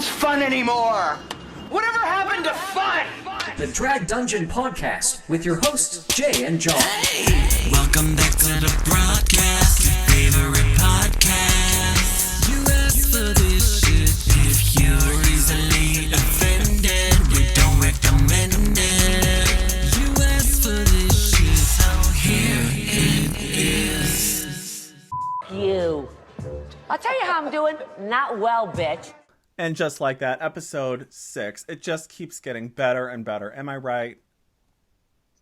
sounds fun anymore. Whatever happened to fun? The Drag Dungeon Podcast with your hosts, Jay and John. Hey! Welcome back to the broadcast, your favorite podcast. You asked for this shit. If you're easily offended, we don't recommend it. You asked for this shit, so here it is. You. I'll tell you how I'm doing. Not well, bitch. And just like that, episode 6, it just keeps getting better and better. Am I right?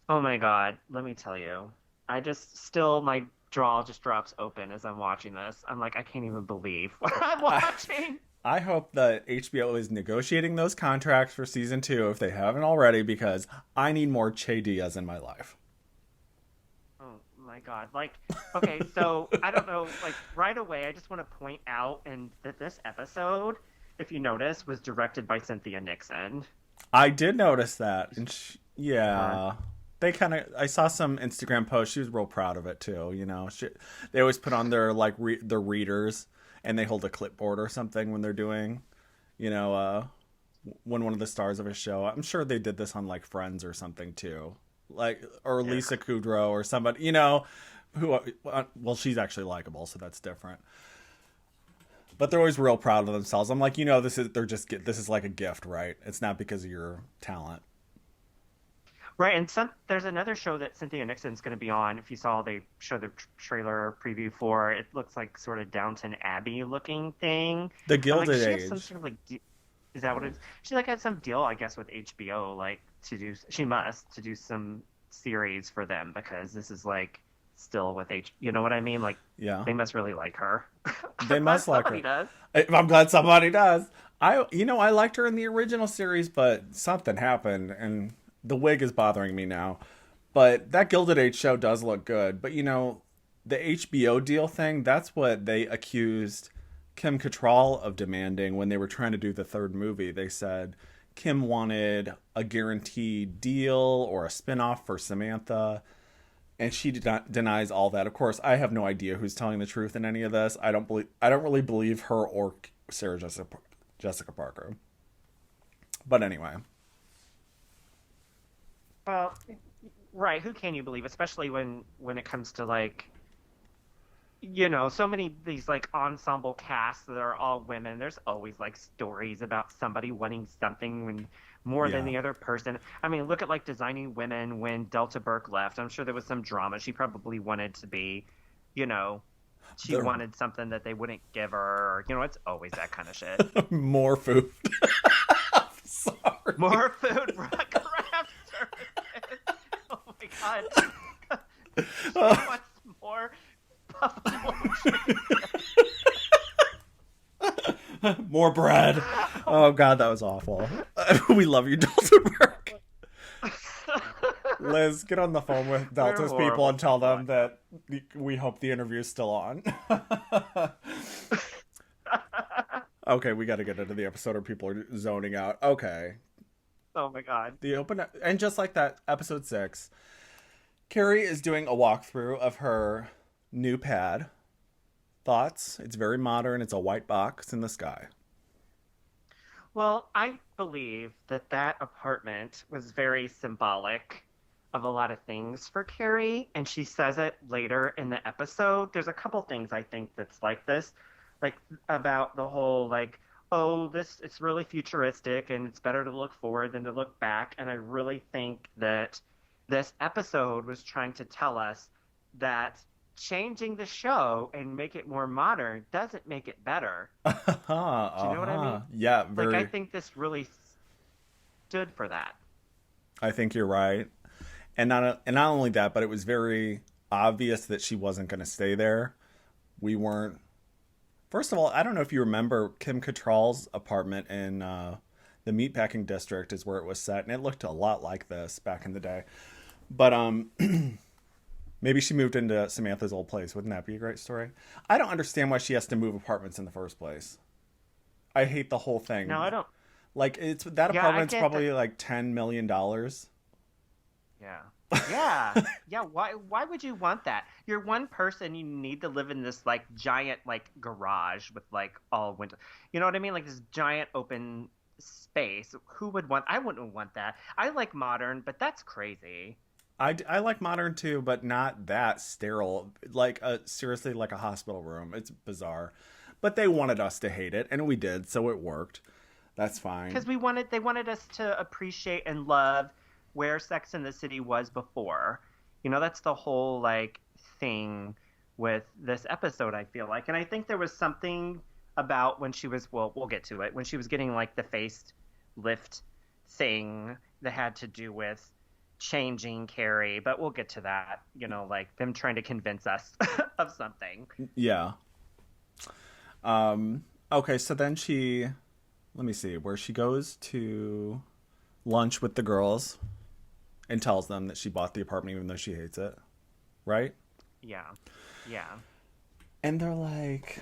Oh my god, let me tell you. My jaw just drops open as I'm watching this. I'm like, I can't even believe what I'm watching. I hope that HBO is negotiating those contracts for season 2 if they haven't already, because I need more Che Diaz in my life. Oh my god. Like, okay, so I don't know, like right away I just want to point out that this episode, if you notice, was directed by Cynthia Nixon. I did notice that. And I saw some Instagram posts. She was real proud of it too. You know, they always put on their their readers, and they hold a clipboard or something when they're doing, when one of the stars of a show. I'm sure they did this on like Friends or something too, or Lisa Kudrow or somebody. Well, she's actually likable, so that's different. But they're always real proud of themselves. I'm like, this is like a gift, right? It's not because of your talent. Right, and there's another show that Cynthia Nixon's going to be on. If you saw, they showed the trailer preview for. It looks like sort of Downton Abbey looking thing. The Gilded Age. Age. Some sort of is that what it is? She had some deal, I guess, with HBO, to do some series for them, because this is still with you know what I mean? Yeah. They must really like her. They must like her. Does. I'm glad somebody does. I liked her in the original series, but something happened, and the wig is bothering me now. But that Gilded Age show does look good. But, the HBO deal thing, that's what they accused Kim Cattrall of demanding when they were trying to do the third movie. They said Kim wanted a guaranteed deal or a spinoff for Samantha. And she denies all that. Of course, I have no idea who's telling the truth in any of this. I don't really believe her or Sarah Jessica Parker. But anyway. Well, right. Who can you believe? Especially when it comes to so many of these ensemble casts that are all women. There's always stories about somebody wanting something more than the other person. I mean, look at Designing Women when Delta Burke left. I'm sure there was some drama. She probably wanted to be, wanted something that they wouldn't give her. Or, it's always that kind of shit. More food. Sorry. More food for craft services. Oh my god. She wants more buffalo chicken. More bread. Oh god, that was awful. We love you, Delta Burke. Liz, get on the phone with Delta's people and tell them that we hope the interview's still on. Okay, we got to get into the episode or people are zoning out. Okay. Oh my god. And just like that, episode 6, Carrie is doing a walkthrough of her new pad. Thoughts? It's very modern. It's a white box in the sky. Well, I believe that apartment was very symbolic of a lot of things for Carrie, and she says it later in the episode. There's a couple things I think that's like this, about the whole it's really futuristic and it's better to look forward than to look back. And I really think that this episode was trying to tell us that changing the show and make it more modern doesn't make it better. Do you know what I mean? Yeah, very. I think this really stood for that. I think you're right. And not only that, but it was very obvious that she wasn't going to stay there. We weren't. First of all, I don't know if you remember Kim Cattrall's apartment in the Meatpacking District is where it was set, and it looked a lot like this back in the day. But maybe she moved into Samantha's old place. Wouldn't that be a great story? I don't understand why she has to move apartments in the first place. I hate the whole thing. No, I don't. Apartment's probably $10 million. Yeah. Yeah. Yeah, why would you want that? You're one person, you need to live in this like giant like garage with like all window. You know what I mean? Like this giant open space. Who would want I wouldn't want that. I like modern, but that's crazy. I like modern too, but not that sterile. Like seriously, like a hospital room. It's bizarre, but they wanted us to hate it, and we did, so it worked. That's fine. Because they wanted us to appreciate and love where Sex and the City was before. You know, that's the whole like thing with this episode, I feel like. And I think there was something about when she was, well, we'll get to it, when she was getting like the face lift thing that had to do with changing Carrie, but we'll get to that, you know, like them trying to convince us of something. Yeah. Okay, so then let me see, where she goes to lunch with the girls and tells them that she bought the apartment even though she hates it, right? Yeah. Yeah. And they're like,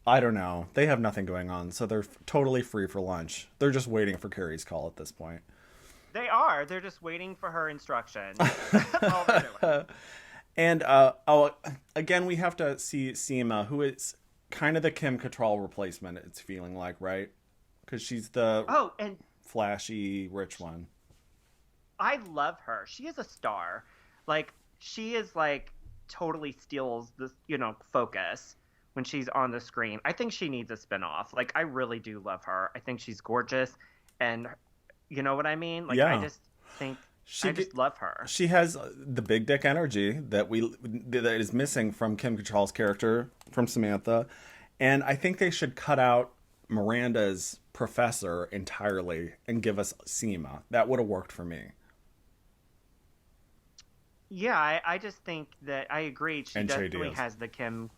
I don't know. They have nothing going on, so they're totally free for lunch. They're just waiting for Carrie's call at this point. They are. They're just waiting for her instructions. That's all they're doing. And again, we have to see Seema, who is kind of the Kim Cattrall replacement. It's feeling like, right? Because she's the and flashy rich one. I love her. She is a star. Like she is like totally steals the focus when she's on the screen. I think she needs a spinoff. Like I really do love her. I think she's gorgeous, and you know what I mean? Like yeah. I just think I just love her. She has the big dick energy that is missing from Kim Cattrall's character, from Samantha. And I think they should cut out Miranda's professor entirely and give us Seema. That would have worked for me. Yeah, I just think that I agree. She And definitely has the Kim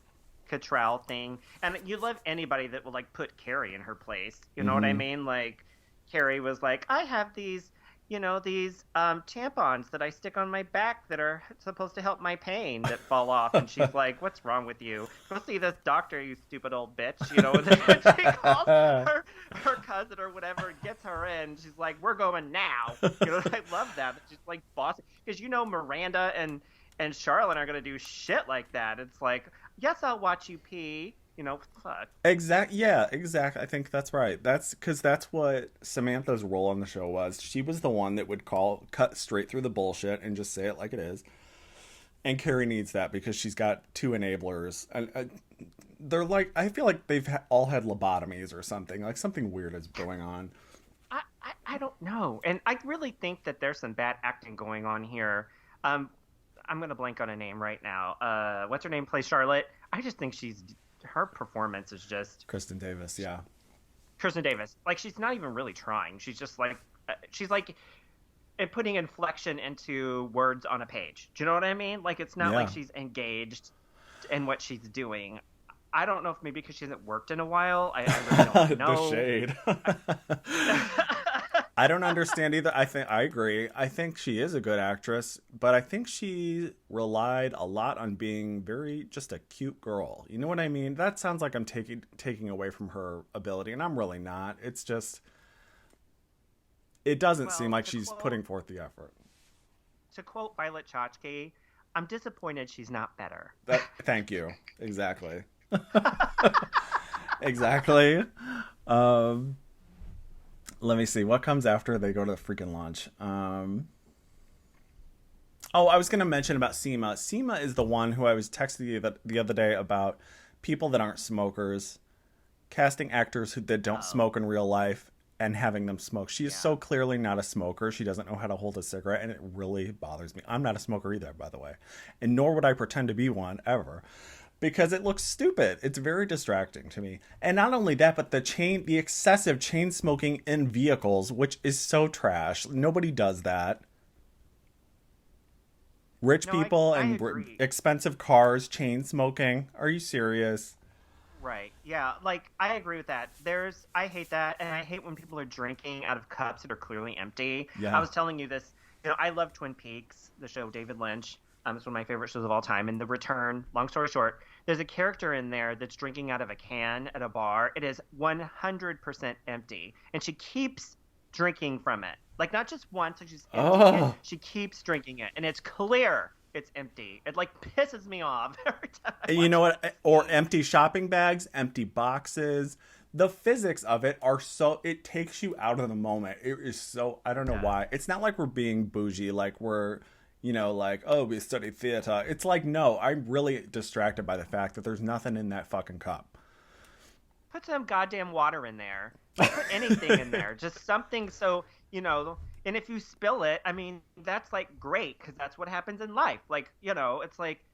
Cattrall thing. And you love anybody that will like put Carrie in her place. You know what I mean? Like Carrie was like, I have these tampons that I stick on my back that are supposed to help my pain that fall off. And she's like, what's wrong with you? Go see this doctor, you stupid old bitch. You know, and then she calls her cousin or whatever, gets her in. She's like, we're going now. You know, I love that. It's just like bossy. Because you know Miranda and Charlotte are going to do shit like that. It's like, yes, I'll watch you pee. You know, fuck. Yeah, exactly. I think that's right. That's because that's what Samantha's role on the show was. She was the one that would cut straight through the bullshit and just say it like it is. And Carrie needs that because she's got two enablers. And they're like, I feel like they've all had lobotomies or something. Like something weird is going on. I don't know. And I really think that there's some bad acting going on here. I'm going to blank on a name right now. What's her name plays Charlotte? I just think her performance is just Kristen Davis, yeah. Kristen Davis. Like she's not even really trying. She's just like putting inflection into words on a page. Do you know what I mean? Like it's not like she's engaged in what she's doing. I don't know if maybe because she hasn't worked in a while. I really don't know. The shade. I don't understand either. I agree. I think she is a good actress, but I think she relied a lot on being just a cute girl. You know what I mean? That sounds like I'm taking away from her ability, and I'm really not. It's just it doesn't seem like she's putting forth the effort. To quote Violet Chachki, I'm disappointed she's not better. Thank you. Exactly. Exactly. Let me see. What comes after they go to the freaking lunch? I was going to mention about Seema. Seema is the one who I was texting you the other day about people that aren't smokers, casting actors that don't smoke in real life and having them smoke. She is so clearly not a smoker. She doesn't know how to hold a cigarette, and it really bothers me. I'm not a smoker either, by the way, and nor would I pretend to be one ever. Because it looks stupid. It's very distracting to me. And not only that, but the excessive chain smoking in vehicles, which is so trash. Nobody does that. Rich people and expensive cars, chain smoking. Are you serious? Right. Yeah. Like, I agree with that. I hate that. And I hate when people are drinking out of cups that are clearly empty. Yeah. I was telling you this. You know, I love Twin Peaks, the show David Lynch. It's one of my favorite shows of all time. And The Return, long story short, there's a character in there that's drinking out of a can at a bar. It is 100% empty. And she keeps drinking from it. Like, not just once, like she's Oh. she keeps drinking it, and it's clear it's empty. It like pisses me off every time. You know what? Or empty shopping bags, empty boxes. The physics of it are so, it takes you out of the moment. It is so, I don't know why. It's not like we're being bougie, like we're, you know, like, oh, we study theater. It's like, no, I'm really distracted by the fact that there's nothing in that fucking cup. Put some goddamn water in there. Put anything in there. Just something so, you know, and if you spill it, I mean, that's like great because that's what happens in life. Like, you know, it's like,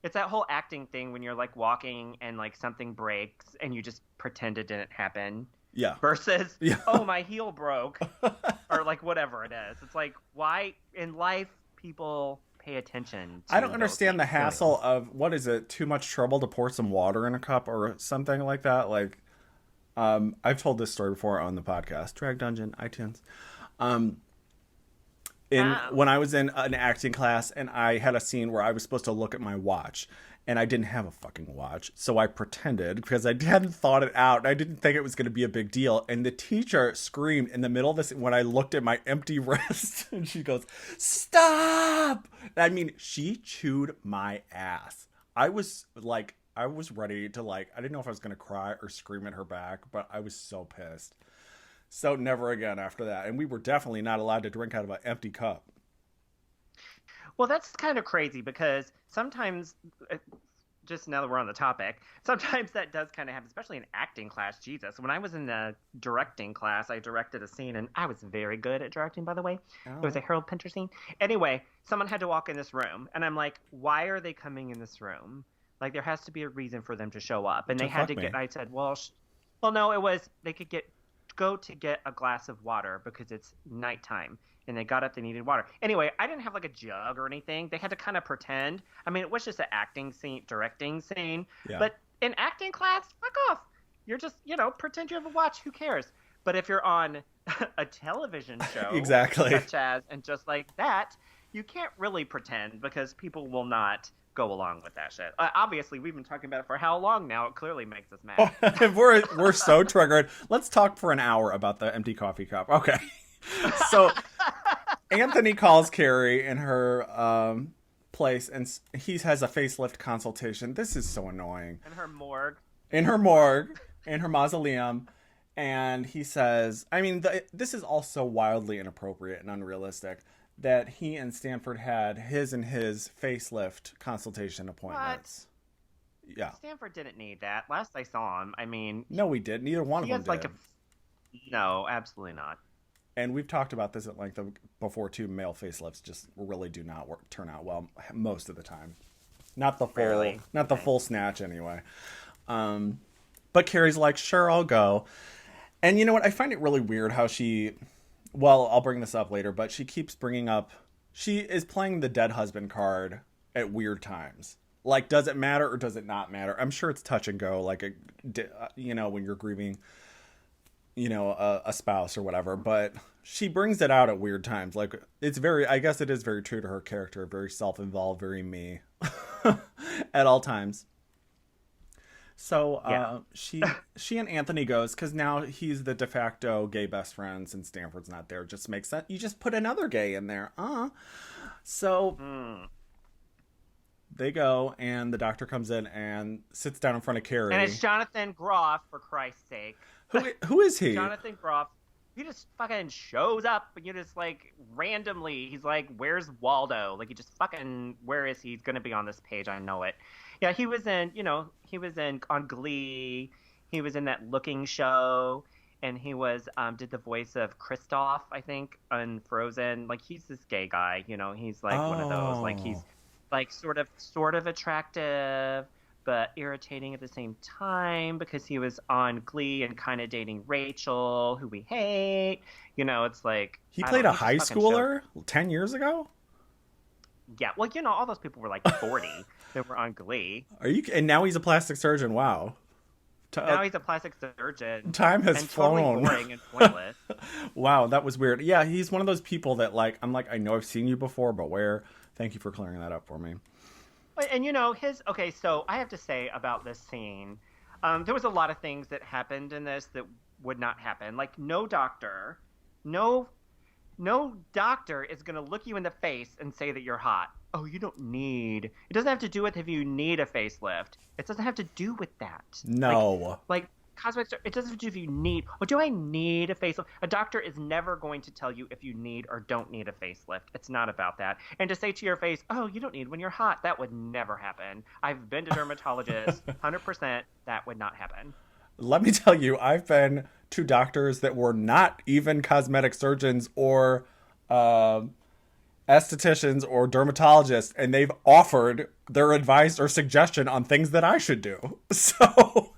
it's that whole acting thing when you're like walking and like something breaks and you just pretend it didn't happen. Yeah. Versus, Yeah. oh, my heel broke. Or like whatever it is. It's like, why in life people pay attention to I don't understand the things. hassle of, what is it, too much trouble to pour some water in a cup or something like that? Like, I've told this story before on the podcast, Drag Dungeon, iTunes. When I was in an acting class and I had a scene where I was supposed to look at my watch and I didn't have a fucking watch. So I pretended because I hadn't thought it out. And I didn't think it was going to be a big deal. And the teacher screamed in the middle of this when I looked at my empty wrist and she goes, "Stop!" I mean, she chewed my ass. I was ready to I didn't know if I was going to cry or scream at her back, but I was so pissed. So never again after that. And we were definitely not allowed to drink out of an empty cup. Well, that's kind of crazy because sometimes, just now that we're on the topic, sometimes that does kind of happen, especially in acting class. Jesus. When I was in a directing class, I directed a scene, and I was very good at directing, by the way. Oh. It was a Harold Pinter scene. Anyway, someone had to walk in this room, and I'm like, why are they coming in this room? Like, there has to be a reason for them to show up. And they had to get, I said, well, no, it was, they could go to get a glass of water because it's nighttime. And they got up, they needed water. Anyway, I didn't have like a jug or anything. They had to kind of pretend. I mean, it was just an acting scene, directing scene. Yeah. But in acting class, fuck off. You're just, you know, pretend you have a watch. Who cares? But if you're on a television show, Exactly. such as, and just like that, you can't really pretend because people will not go along with that shit. Obviously, we've been talking about it for how long now? It clearly makes us mad. we're so triggered. Let's talk for an hour about the empty coffee cup. Okay. So Anthony calls Carrie in her place and he has a facelift consultation. This is so annoying. In her morgue. In her mausoleum. And he says, I mean, this is also wildly inappropriate and unrealistic that he and Stanford had his facelift consultation appointments. What? Yeah. Stanford didn't need that. Last I saw him, I mean... No, we did. Neither one of them did. No, absolutely not. And we've talked about this at length before too. Male facelifts just really do not turn out well most of the time. Not the full, the full snatch anyway. But Carrie's like, sure, I'll go. And you know what? I find it really weird how I'll bring this up later, but she keeps bringing up, she is playing the dead husband card at weird times. Like, does it matter or does it not matter? I'm sure it's touch and go, like, when you're grieving, a spouse or whatever, but she brings it out at weird times. Like, I guess it is very true to her character, very self-involved, very me at all times. So she and Anthony goes, because now he's the de facto gay best friends and Stanford's not there. It just makes sense. You just put another gay in there. So they go and the doctor comes in and sits down in front of Carrie. And it's Jonathan Groff, for Christ's sake. Who is he? Jonathan Groff. He just fucking shows up and you just like randomly, he's like, where's Waldo? Like, he just fucking, where is he? He's going to be on this page. I know it. Yeah, he was in on Glee. He was in that Looking show. And he did the voice of Kristoff, I think, on Frozen. Like, he's this gay guy, he's like one of those, like, he's like sort of attractive, but irritating at the same time because he was on Glee and kind of dating Rachel, who we hate. It's like... He played a high schooler 10 years ago? Yeah, well, all those people were like 40 that were on Glee. And now he's a plastic surgeon, wow. Now he's a plastic surgeon. Time has flown. Totally boring and pointless. Wow, that was weird. Yeah, he's one of those people that I'm like, I know I've seen you before, but where? Thank you for clearing that up for me. And okay, so I have to say about this scene, there was a lot of things that happened in this that would not happen. Like, no doctor, no doctor is going to look you in the face and say that you're hot. Oh, you don't need. It doesn't have to do with if you need a facelift. It doesn't have to do with that. No. Like cosmetics, it doesn't have to do if you need. Oh, do I need a facelift? A doctor is never going to tell you if you need or don't need a facelift. It's not about that. And to say to your face, oh, you don't need when you're hot, that would never happen. I've been to dermatologists, 100%, that would not happen. Let me tell you, I've been to doctors that were not even cosmetic surgeons or estheticians or dermatologists, and they've offered their advice or suggestion on things that I should do. So,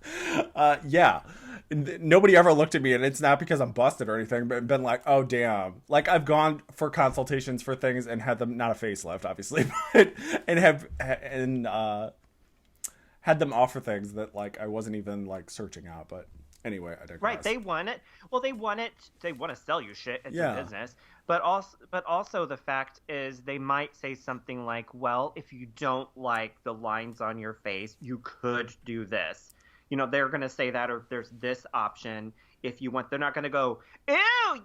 yeah. Nobody ever looked at me, and it's not because I'm busted or anything, but been like, oh, damn. Like, I've gone for consultations for things and had them, not a facelift, obviously, but, had them offer things that, like, I wasn't even, like, searching out. But anyway, I digress. Right, they want it. Well, they want to sell you shit. It's a business. But also the fact is they might say something like, well, if you don't like the lines on your face, you could do this. You know, they're going to say that, or there's this option if you want. They're not going to go, ew,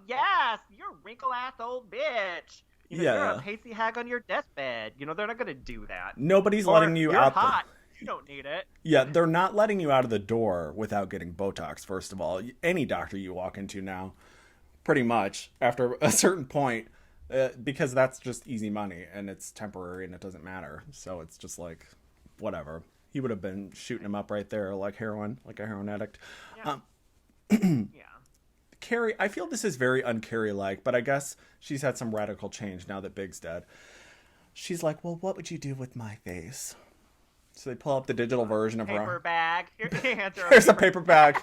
yes, you're a wrinkle-ass old bitch. You know, you're a pasty hag on your deathbed. You know, they're not going to do that. Nobody's letting you out. You're hot. You don't need it. Yeah, they're not letting you out of the door without getting Botox, first of all. Any doctor you walk into now, pretty much, after a certain point, because that's just easy money, and it's temporary, and it doesn't matter. So it's just like, whatever. He would have been shooting him up right there like heroin, like a heroin addict. Yeah. Yeah. Carrie, I feel this is very un-Carrie-like, but I guess she's had some radical change now that Big's dead. She's like, well, what would you do with my face? So they pull up the digital version of her. Paper bag. Here's a paper bag.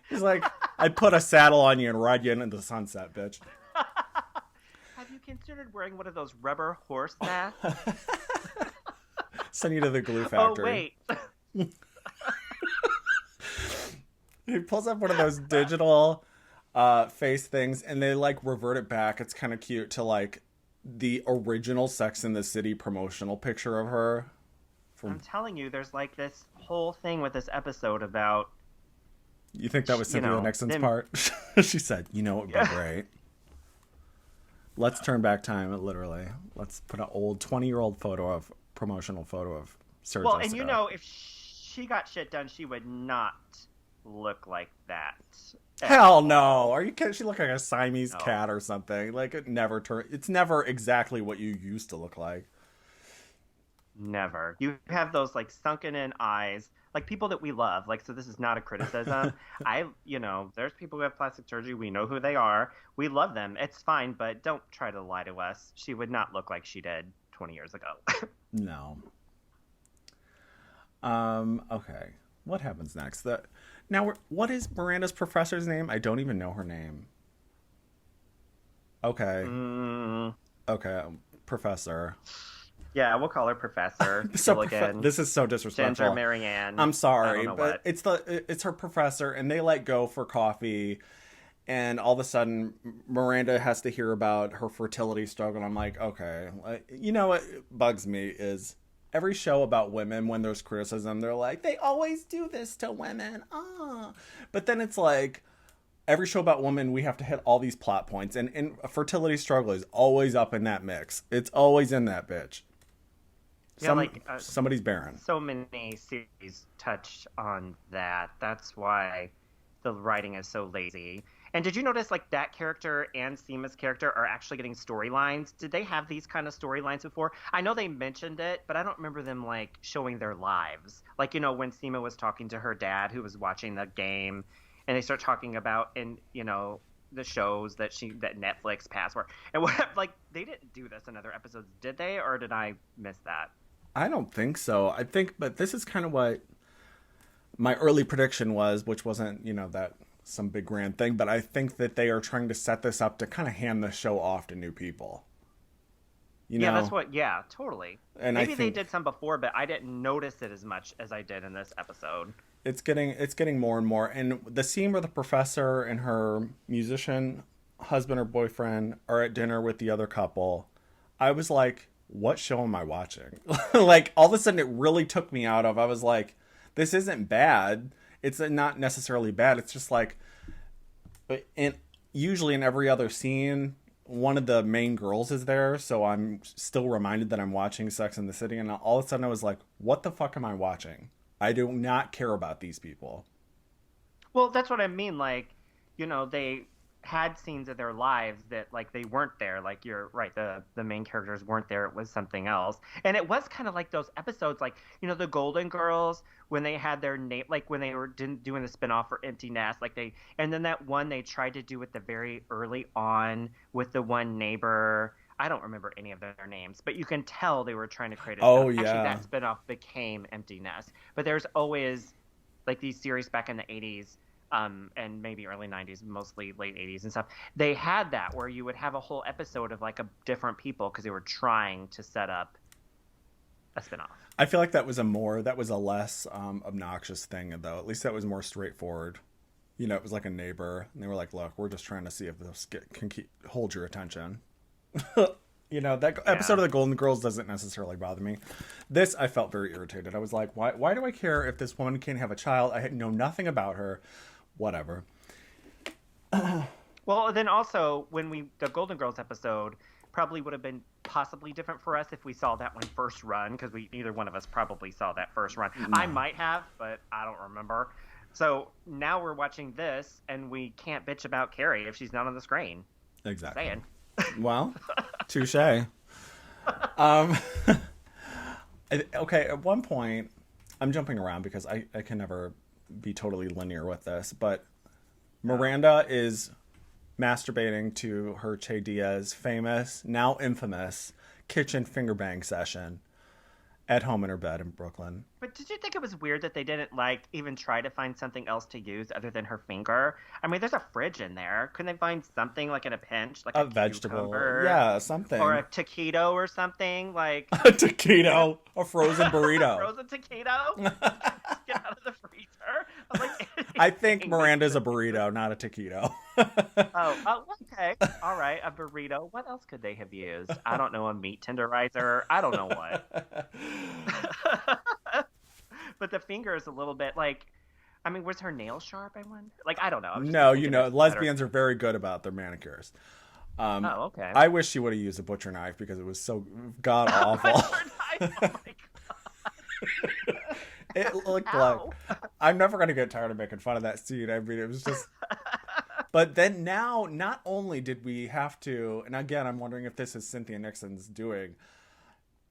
He's like, I'd put a saddle on you and ride you into the sunset, bitch. Have you considered wearing one of those rubber horse masks? Send you to the glue factory. Oh, wait. He pulls up one of those digital face things, and they, like, revert it back. It's kind of cute to, like, the original Sex and the City promotional picture of her. I'm telling you, there's, like, this whole thing with this episode about... You think that was Cynthia Nixon's part? She said, you know, it would be great. Let's turn back time, literally. Let's put an old 20-year-old promotional photo of Sir Well, Jessica. and you know, if she got shit done, she would not look like that. Hell no. Are you kidding? She looked like a Siamese cat or something. Like, it's never exactly what you used to look like. Never. You have those, like, sunken in eyes, like people that we love. Like, so this is not a criticism. There's people who have plastic surgery. We know who they are. We love them. It's fine, but don't try to lie to us. She would not look like she did 20 years ago. No. Okay. What happens next? What is Miranda's professor's name? I don't even know her name. Okay. Okay. Professor. Yeah, we'll call her Professor. This is so disrespectful. Ginger Marianne. I'm sorry, but it's her professor, and they like go for coffee, and all of a sudden Miranda has to hear about her fertility struggle. And I'm like, okay, you know what bugs me is every show about women, when there's criticism, they're like, they always do this to women. But then it's like, every show about women, we have to hit all these plot points, and a fertility struggle is always up in that mix. It's always in that bitch. Somebody's barren. So many series touch on that. That's why the writing is so lazy. And did you notice, like, that character and Seema's character are actually getting storylines? Did they have these kind of storylines before? I know they mentioned it, but I don't remember them, like, showing their lives. Like, you know, when Seema was talking to her dad, who was watching the game, and they start talking about, the shows that Netflix passed, and what, like, they didn't do this in other episodes, did they? Or did I miss that? I don't think so. But this is kind of what my early prediction was, which wasn't, that some big grand thing, but I think that they are trying to set this up to kind of hand the show off to new people. Yeah, totally. And maybe they did some before, but I didn't notice it as much as I did in this episode. It's getting more and more. And the scene where the professor and her musician husband or boyfriend are at dinner with the other couple, I was like, what show am I watching? Like, all of a sudden it really took me out of, I was like, this isn't bad. It's not necessarily bad. It's just like, and usually in every other scene, one of the main girls is there, so I'm still reminded that I'm watching Sex and the City, and all of a sudden I was like, what the fuck am I watching? I do not care about these people. Well, that's what I mean. Like, they had scenes of their lives that, like, they weren't there. Like, you're right, the main characters weren't there. It was something else. And it was kind of like those episodes, like, the Golden Girls, when they had their name, like, when they were doing the spinoff for Empty Nest, like, and then that one they tried to do at the very early on with the one neighbor. I don't remember any of their names, but you can tell they were trying to create a Oh, spinoff. yeah. Actually, that spinoff became Empty Nest. But there's always, like, these series back in the 80s, and maybe early 90s, mostly late 80s and stuff. They had that where you would have a whole episode of, like, a different people because they were trying to set up a spinoff. I feel like that was a less obnoxious thing, though. At least that was more straightforward. It was like a neighbor, and they were like, look, we're just trying to see if this can hold your attention. That episode of the Golden Girls doesn't necessarily bother me. This, I felt very irritated. I was like, why do I care if this woman can have a child? I know nothing about her. Whatever. Well, then also, the Golden Girls episode probably would have been possibly different for us if we saw that one first run, because neither one of us probably saw that first run. No. I might have, but I don't remember. So now we're watching this, and we can't bitch about Carrie if she's not on the screen. Exactly. Saying. Well, touche. Okay, at one point, I'm jumping around because I can never be totally linear with this, but Miranda is masturbating to her Che Diaz famous, now infamous, kitchen finger bang session at home in her bed in Brooklyn. But did you think it was weird that they didn't, like, even try to find something else to use other than her finger? I mean, there's a fridge in there. Couldn't they find something, like, in a pinch? Like a vegetable. cucumber? Yeah, something. Or a taquito or something? Like... A taquito. A frozen burrito. Frozen taquito? Get out of the freezer? Like, I think Miranda's a burrito, not a taquito. Oh, okay. All right, a burrito. What else could they have used? I don't know, a meat tenderizer. I don't know what. But the finger is a little bit like, I mean, was her nail sharp? I wonder. Like, I don't know. No, lesbians are very good about their manicures. Okay. I wish she would have used a butcher knife because it was so god awful. Butcher knife? Oh my god. It looked like, I'm never going to get tired of making fun of that scene. I mean, it was just, but then now, not only did we have to, and again, I'm wondering if this is Cynthia Nixon's doing,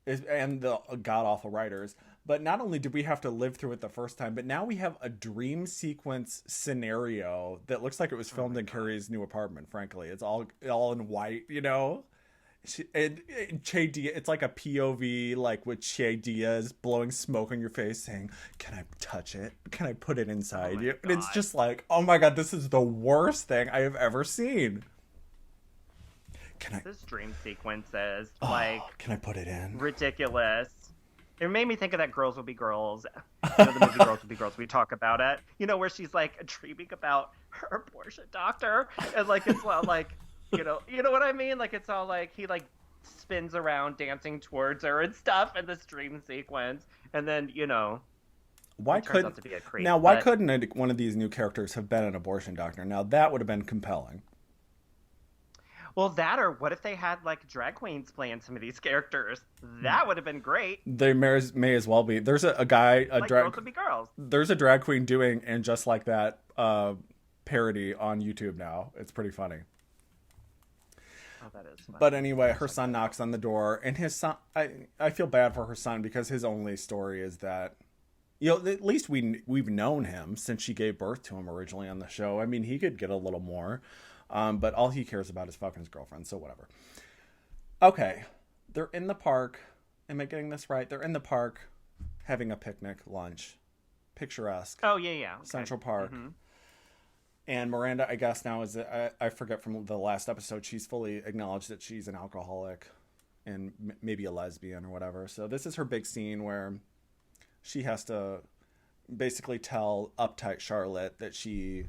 and the god-awful writers, but not only did we have to live through it the first time, but now we have a dream sequence scenario that looks like it was filmed in Carrie's new apartment, frankly. It's all in white, And Che Diaz, it's like a POV, like with Che Diaz blowing smoke on your face, saying, "Can I touch it? Can I put it inside you?" And it's just like, oh my god, this is the worst thing I have ever seen. This dream sequences, can I put it in? Ridiculous. It made me think of that Girls Will Be Girls. The movie Girls Will Be Girls. We talk about it. Where she's like dreaming about her abortion doctor, and like it's all like. You know what I mean? Like, it's all like he like spins around dancing towards her and stuff in this dream sequence, and then why couldn't one of these new characters have been an abortion doctor? Now that would have been compelling. Well, that, or what if they had like drag queens playing some of these characters? That would have been great. They may as well be. There's a guy, like Girls Will Be Girls. There's a drag queen doing And Just Like That parody on YouTube now. It's pretty funny. Oh, that is funny. But anyway, her son knocks on the door, and his son, I feel bad for her son because his only story is that, at least we've known him since she gave birth to him originally on the show. I mean, he could get a little more, but all he cares about is fucking his girlfriend, so whatever. Okay, they're in the park. Am I getting this right? They're in the park having a picnic, lunch, picturesque. Oh, yeah. Okay. Central Park. Mm-hmm. And Miranda, I guess now I forget from the last episode, she's fully acknowledged that she's an alcoholic and maybe a lesbian or whatever. So this is her big scene where she has to basically tell uptight Charlotte that she,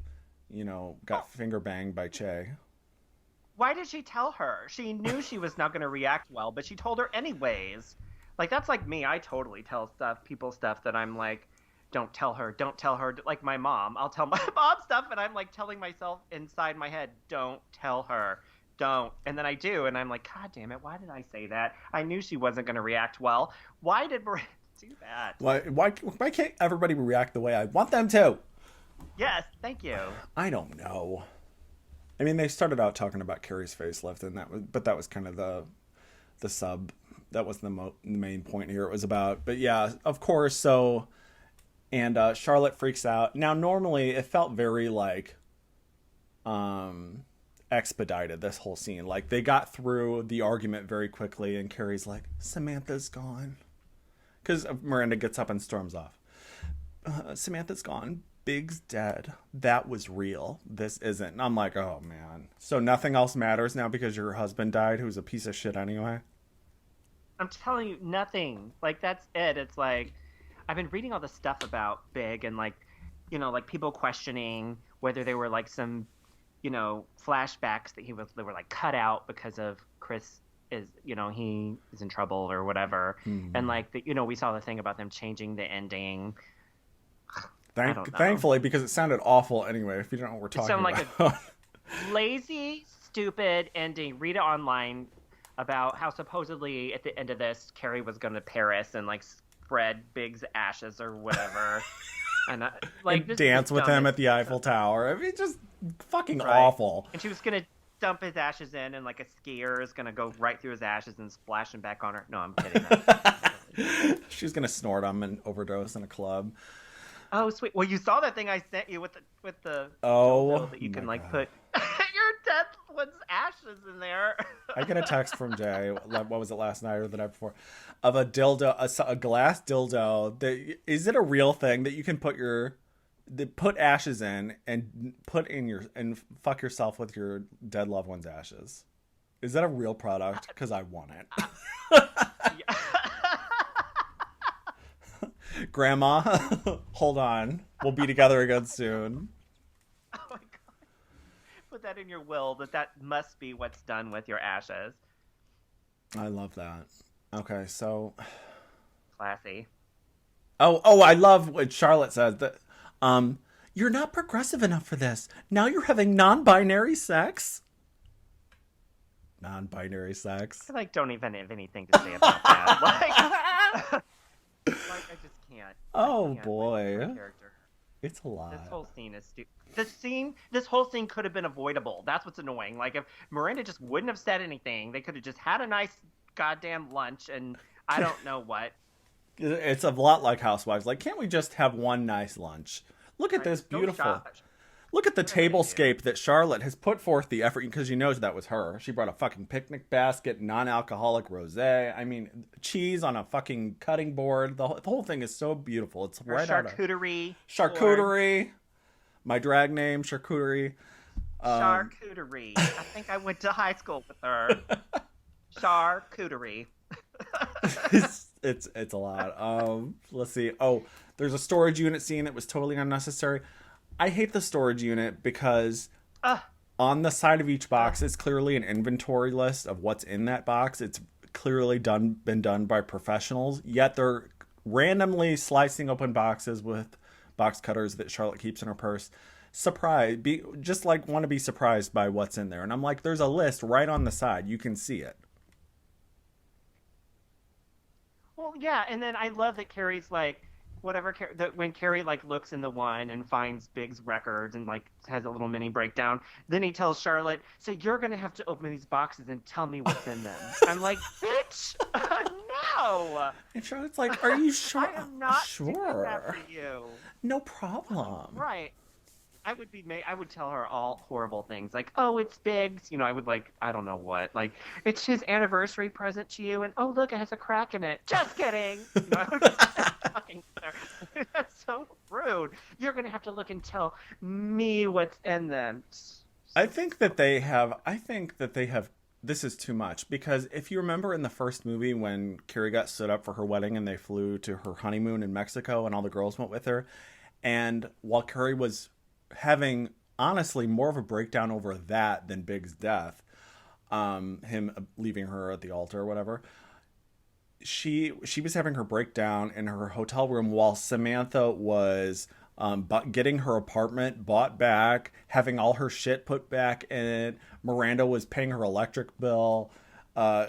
got finger banged by Che. Why did she tell her? She knew she was not going to react well, but she told her anyways. Like, that's like me. I totally tell people stuff that I'm like, don't tell her, don't tell her. Like my mom, I'll tell my mom stuff, and I'm like telling myself inside my head, don't tell her, don't. And then I do, and I'm like, God damn it, why did I say that? I knew she wasn't going to react well. Why did Miranda do that? Why can't everybody react the way I want them to? Yes, thank you. I don't know. I mean, they started out talking about Carrie's facelift, and that was kind of the sub. That wasn't the main point here. It was about, but yeah, of course. So, and Charlotte freaks out. Now, normally it felt very like, expedited, this whole scene. Like they got through the argument very quickly, and Carrie's like, Samantha's gone, because Miranda gets up and storms off. Samantha's gone. Big's dead. That was real. This isn't. And I'm like, oh man. So nothing else matters now because your husband died, who's a piece of shit anyway? I'm telling you, nothing. Like, that's it. It's like, I've been reading all this stuff about Big and, like, you know, like people questioning whether there were like some, you know, flashbacks that they were like cut out because of Chris is, you know, he is in trouble or whatever. Mm-hmm. And like, you know, we saw the thing about them changing the ending. Thankfully, because it sounded awful anyway, if you don't know what we're talking about. It sounded like a lazy, stupid ending. Read it online about how supposedly at the end of this, Carrie was going to Paris and like spread Big's ashes or whatever. And like and dance with him at the Eiffel Tower. I mean, just fucking awful. And she was going to dump his ashes in, and like a skier is going to go right through his ashes and splash them back on her. No, I'm kidding. She's going to snort them and overdose in a club. Oh, sweet. Well, you saw that thing I sent you with the that you can like put your dead one's ashes in there. I get a text from Jay. What was it, last night or the night before? Of a dildo, a glass dildo. Is it a real thing that you can put ashes in and and fuck yourself with your dead loved one's ashes? Is that a real product? Because I want it. Grandma, hold on. We'll be together again soon. Oh my God. Put that in your will that must be what's done with your ashes. I love that. Okay, so. Classy. Oh, I love what Charlotte says. That, you're not progressive enough for this. Now you're having non-binary sex? Non-binary sex? I don't even have anything to say about that. Like, I just can't. Oh boy, it's a lot. This whole scene is stupid. This whole scene could have been avoidable. That's what's annoying. Like if Miranda just wouldn't have said anything, they could have just had a nice goddamn lunch and I don't know what. It's a lot like Housewives. Like, can't we just have one nice lunch? Look at this beautiful. Look at the tablescape that Charlotte has put forth the effort, because you know that was her. She brought a fucking picnic basket, non-alcoholic rosé. I mean, cheese on a fucking cutting board. The whole thing is so beautiful. It's right out of charcuterie. My drag name, charcuterie. Charcuterie. I think I went to high school with her. Charcuterie. it's a lot. Let's see. Oh, there's a storage unit scene that was totally unnecessary. I hate the storage unit because on the side of each box is clearly an inventory list of what's in that box. It's clearly been done by professionals, yet they're randomly slicing open boxes with box cutters that Charlotte keeps in her purse. Want to be surprised by what's in there. And I'm like, there's a list right on the side. You can see it. Well, yeah, and then I love that Carrie's like, when Carrie like looks in the one and finds Big's records and like has a little mini breakdown, then he tells Charlotte, "So you're gonna have to open these boxes and tell me what's in them." I'm like, "Bitch, no!" And Charlotte's like, "Are you sure?" I am not doing that for you. No problem. Right. I would tell her all horrible things like, "Oh, it's Big's," I would like, I don't know what, like, "It's his anniversary present to you," and "Oh, look, it has a crack in it." Just kidding. I would fucking, that's so rude. You're gonna have to look and tell me what's in them. I think that they have. This is too much, because if you remember in the first movie when Carrie got stood up for her wedding and they flew to her honeymoon in Mexico and all the girls went with her, and while Carrie was having honestly more of a breakdown over that than Big's death, him leaving her at the altar or whatever, she was having her breakdown in her hotel room while Samantha was getting her apartment bought back, having all her shit put back in it. Miranda was paying her electric bill.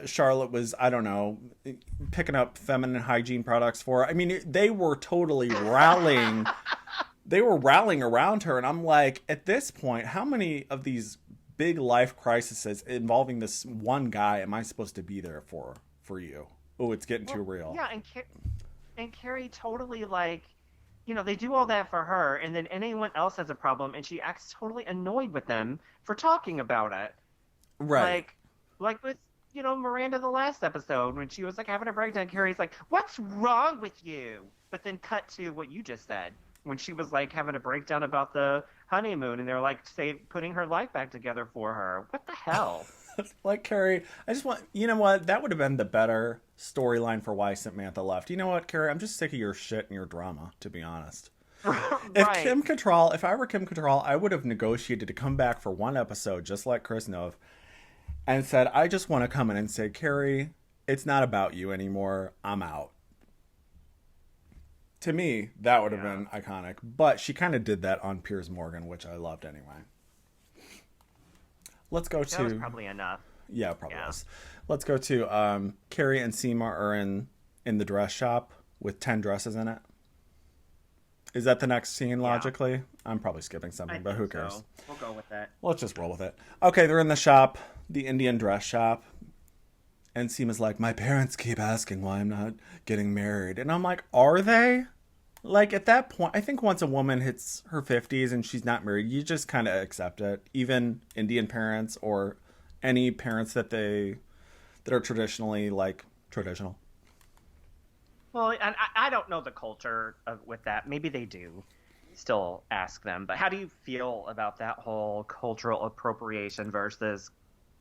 Charlotte was, I don't know, picking up feminine hygiene products for her. I mean, they were totally rallying. They were rallying around her. And I'm like, at this point, how many of these big life crises involving this one guy am I supposed to be there for you? Oh, it's getting too real. Yeah, and Carrie totally, like, you know, they do all that for her, and then anyone else has a problem, and she acts totally annoyed with them for talking about it. Right. Like with, you know, Miranda the last episode, when she was, like, having a breakdown, Carrie's like, what's wrong with you? But then cut to what you just said, when she was, like, having a breakdown about the honeymoon, and they're, like, putting her life back together for her. What the hell? Like, Carrie, I just want, you know what? That would have been the better storyline for why Samantha left. You know what, Carrie? I'm just sick of your shit and your drama, to be honest. Right. If I were Kim Cattrall, I would have negotiated to come back for one episode, just like Chris Nove, and said, I just want to come in and say, Carrie, it's not about you anymore. I'm out. To me, that would have been iconic. But she kind of did that on Piers Morgan, which I loved anyway. Let's go to... That was probably enough. Yeah, probably was. Let's go to Carrie and Seema are in the dress shop with 10 dresses in it. Is that the next scene, logically? I'm probably skipping something, but who cares? So. We'll go with that. Let's just roll with it. Okay, they're in the shop, the Indian dress shop. And Seema's like, my parents keep asking why I'm not getting married. And I'm like, are they? Like, at that point, I think once a woman hits her 50s and she's not married, you just kind of accept it. Even Indian parents or any parents that are traditionally, like, traditional. Well, and I don't know the culture with that. Maybe they do still ask them. But how do you feel about that whole cultural appropriation versus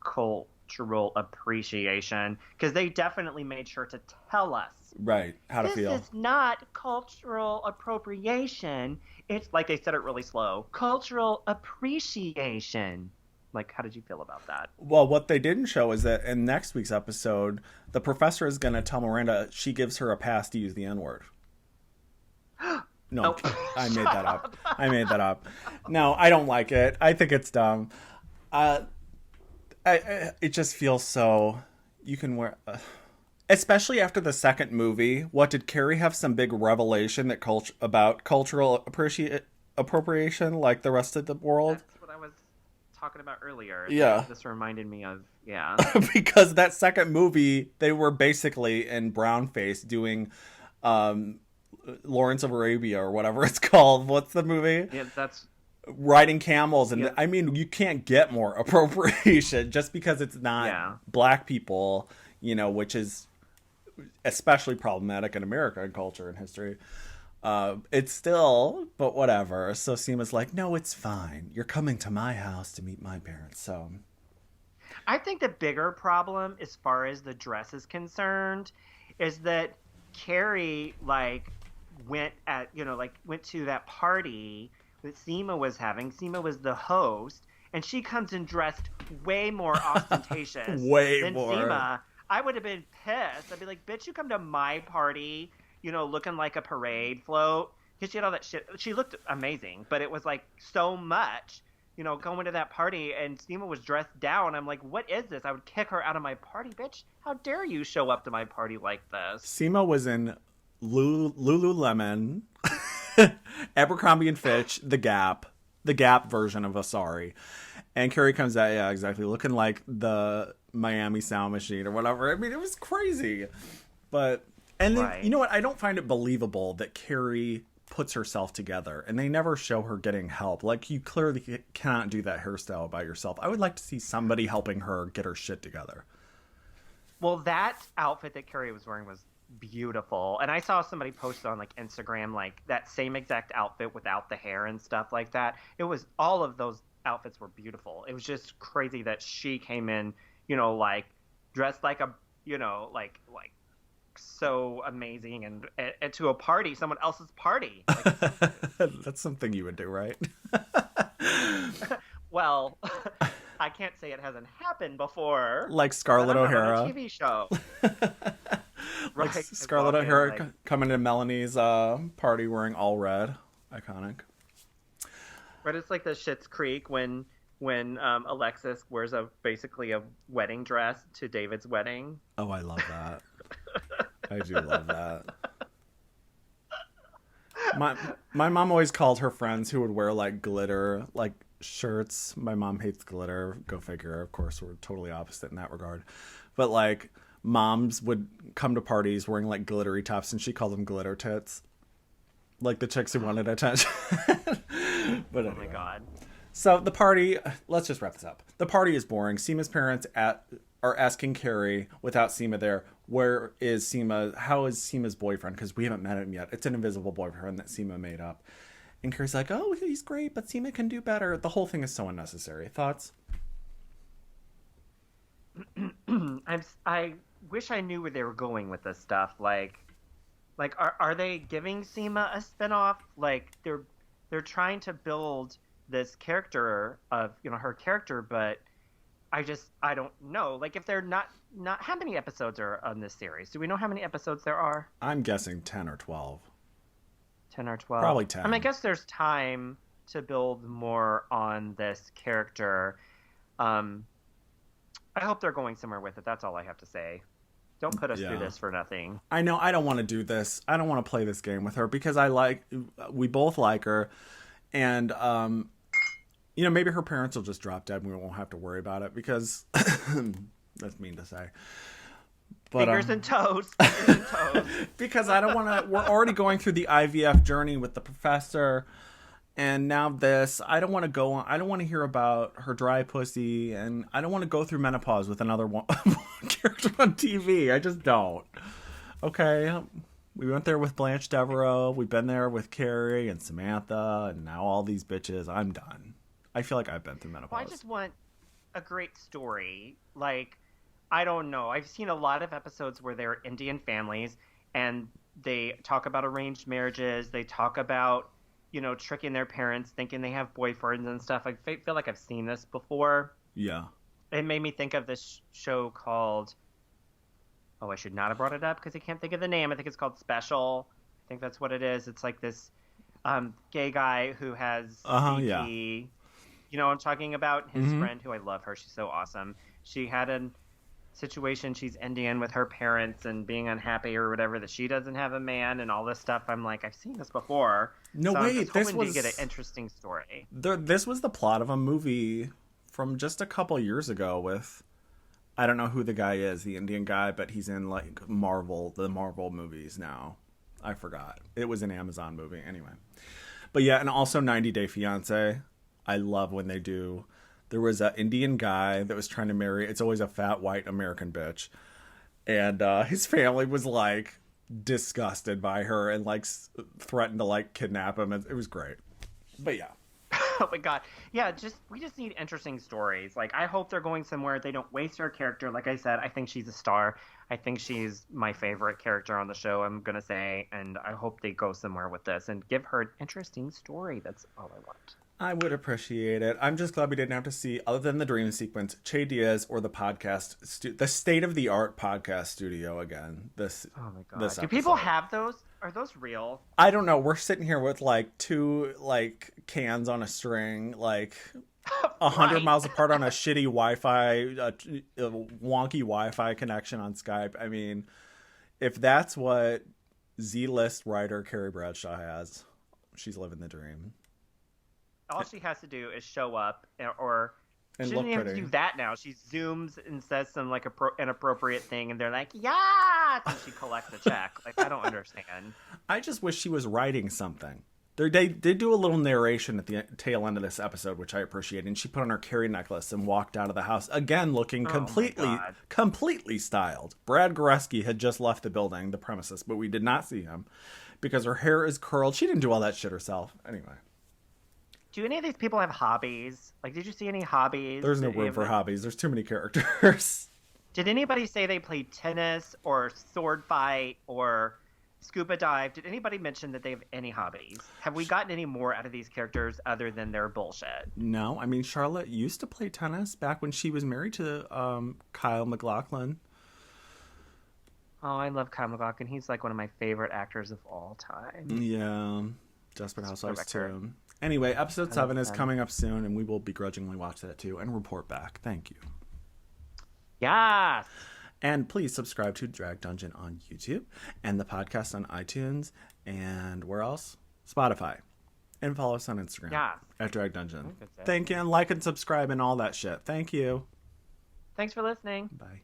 cultural appreciation? Because they definitely made sure to tell us. Right, how to feel. This is not cultural appropriation. It's, like they said it really slow, cultural appreciation. Like, how did you feel about that? Well, what they didn't show is that in next week's episode, the professor is going to tell Miranda she gives her a pass to use the N-word. No, I made that up. No, I don't like it. I think it's dumb. It just feels so... You can wear... Especially after the second movie, what, did Carrie have some big revelation that about cultural appropriation like the rest of the world? That's what I was talking about earlier. Yeah. This reminded me of, yeah. Because that second movie, they were basically in brownface doing Lawrence of Arabia or whatever it's called. What's the movie? Yeah, that's... Riding camels. And I mean, you can't get more appropriation just because it's not black people, you know, which is especially problematic in American culture and history. It's still, but whatever. So Seema's like, no, it's fine. You're coming to my house to meet my parents. So I think the bigger problem as far as the dress is concerned is that Carrie went to that party that Seema was having. Seema was the host, and she comes in dressed way more ostentatious than Seema. I would have been pissed. I'd be like, bitch, you come to my party, you know, looking like a parade float. Because she had all that shit. She looked amazing, but it was like so much, you know, going to that party, and Seema was dressed down. I'm like, what is this? I would kick her out of my party, bitch. How dare you show up to my party like this? Seema was in Lululemon, Abercrombie and Fitch, The Gap version of Asari. And Carrie comes out, yeah, exactly, looking like the Miami Sound Machine or whatever. I mean, it was crazy. But, and then, you know what? I don't find it believable that Carrie puts herself together and they never show her getting help. Like, you clearly cannot do that hairstyle by yourself. I would like to see somebody helping her get her shit together. Well, that outfit that Carrie was wearing was beautiful. And I saw somebody post on like Instagram, like that same exact outfit without the hair and stuff like that. It was, all of those outfits were beautiful. It was just crazy that she came in, you know, like dressed like a, you know, like so amazing and to a party, someone else's party. Like, that's something you would do, right? Well, I can't say it hasn't happened before. Like Scarlett O'Hara. On a TV show. Right. Scarlett Walking, O'Hara like- coming to Melanie's party wearing all red. Iconic. But it's like the Schitt's Creek when Alexis wears basically a wedding dress to David's wedding. Oh, I love that. I do love that. My mom always called her friends who would wear like glitter like shirts. My mom hates glitter. Go figure. Of course, we're totally opposite in that regard. But like moms would come to parties wearing like glittery tops, and she called them glitter tits. Like the chicks who wanted attention. But anyway. Oh my god. So the party, let's just wrap this up. The party is boring. Seema's parents are asking Carrie, without Seema there, where is Seema? How is Seema's boyfriend? Because we haven't met him yet. It's an invisible boyfriend that Seema made up. And Carrie's like, oh, he's great, but Seema can do better. The whole thing is so unnecessary. Thoughts? I wish I knew where they were going with this stuff. Like are they giving Seema a spinoff? Like they're trying to build this character of her character, but I don't know. Like if they're not how many episodes are on this series? Do we know how many episodes there are? I'm guessing 10 or 12. 10 or 12. Probably 10. I mean, I guess there's time to build more on this character. I hope they're going somewhere with it. That's all I have to say. Don't put us through this for nothing. I know I don't want to do this. I don't want to play this game with her because we both like her. And, maybe her parents will just drop dead and we won't have to worry about it because that's mean to say. But, fingers and toes. Fingers and toes. Because I don't want to, we're already going through the IVF journey with the professor. And now this, I don't want to go on. I don't want to hear about her dry pussy, and I don't want to go through menopause with another one character on TV. I just don't. Okay, we went there with Blanche Devereaux. We've been there with Carrie and Samantha, and now all these bitches. I'm done. I feel like I've been through menopause. Well, I just want a great story. Like, I don't know. I've seen a lot of episodes where they're Indian families, and they talk about arranged marriages. They talk about tricking their parents, thinking they have boyfriends and stuff. I feel like I've seen this before. Yeah. It made me think of this show called... Oh, I should not have brought it up because I can't think of the name. I think it's called Special. I think that's what it is. It's like this gay guy who has CP. Yeah. I'm talking about his friend who I love her. She's so awesome. She had a situation. She's Indian with her parents and being unhappy or whatever that she doesn't have a man and all this stuff. I'm like, I've seen this before. No, so wait. I'm just This hoping was to get an interesting story. This was the plot of a movie from just a couple years ago with, I don't know who the guy is, the Indian guy, but he's in like the Marvel movies now. I forgot. It was an Amazon movie anyway. But yeah, and also 90 Day Fiancé. I love when they do. There was an Indian guy that was trying to marry. It's always a fat white American bitch, and his family was like disgusted by her and like threatened to like kidnap him. It was great. But yeah. Oh my god. Yeah, we just need interesting stories. Like, I hope they're going somewhere. They don't waste her character. Like I said, I think she's a star. I think she's my favorite character on the show, I'm gonna say, and I hope they go somewhere with this and give her an interesting story. That's all I want. I would appreciate it. I'm just glad we didn't have to see, other than the dream sequence, Che Diaz or the podcast, the state-of-the-art podcast studio again. Oh my god! Do people have those? Are those real? I don't know. We're sitting here with like two like cans on a string, like 100 miles apart on a shitty Wi-Fi, a wonky Wi-Fi connection on Skype. I mean, if that's what Z-list writer Carrie Bradshaw has, she's living the dream. All she has to do is show up, or and she doesn't even have to do that now. She zooms and says some like inappropriate thing, and they're like, "Yeah!" and she collects a check. Like, I don't understand. I just wish she was writing something. They did do a little narration at the tail end of this episode, which I appreciate. And she put on her Carrie necklace and walked out of the house again, looking completely styled. Brad Goreski had just left the building, the premises, but we did not see him because her hair is curled. She didn't do all that shit herself. Anyway. Do any of these people have hobbies? Like, did you see any hobbies? There's no room for hobbies. There's too many characters. Did anybody say they played tennis or sword fight or scuba dive? Did anybody mention that they have any hobbies? Have we gotten any more out of these characters other than their bullshit? No. I mean, Charlotte used to play tennis back when she was married to Kyle MacLachlan. Oh, I love Kyle MacLachlan. He's like one of my favorite actors of all time. Yeah. Desperate Housewives record. too. Anyway, episode 7 is them. coming up soon, and we will begrudgingly watch that too and report back. Thank you. Yes. And please subscribe to Drag Dungeon on YouTube and the podcast on iTunes and where else? Spotify. And follow us on Instagram at Drag Dungeon. Thank you, and like and subscribe and all that shit. Thank you. Thanks for listening. Bye.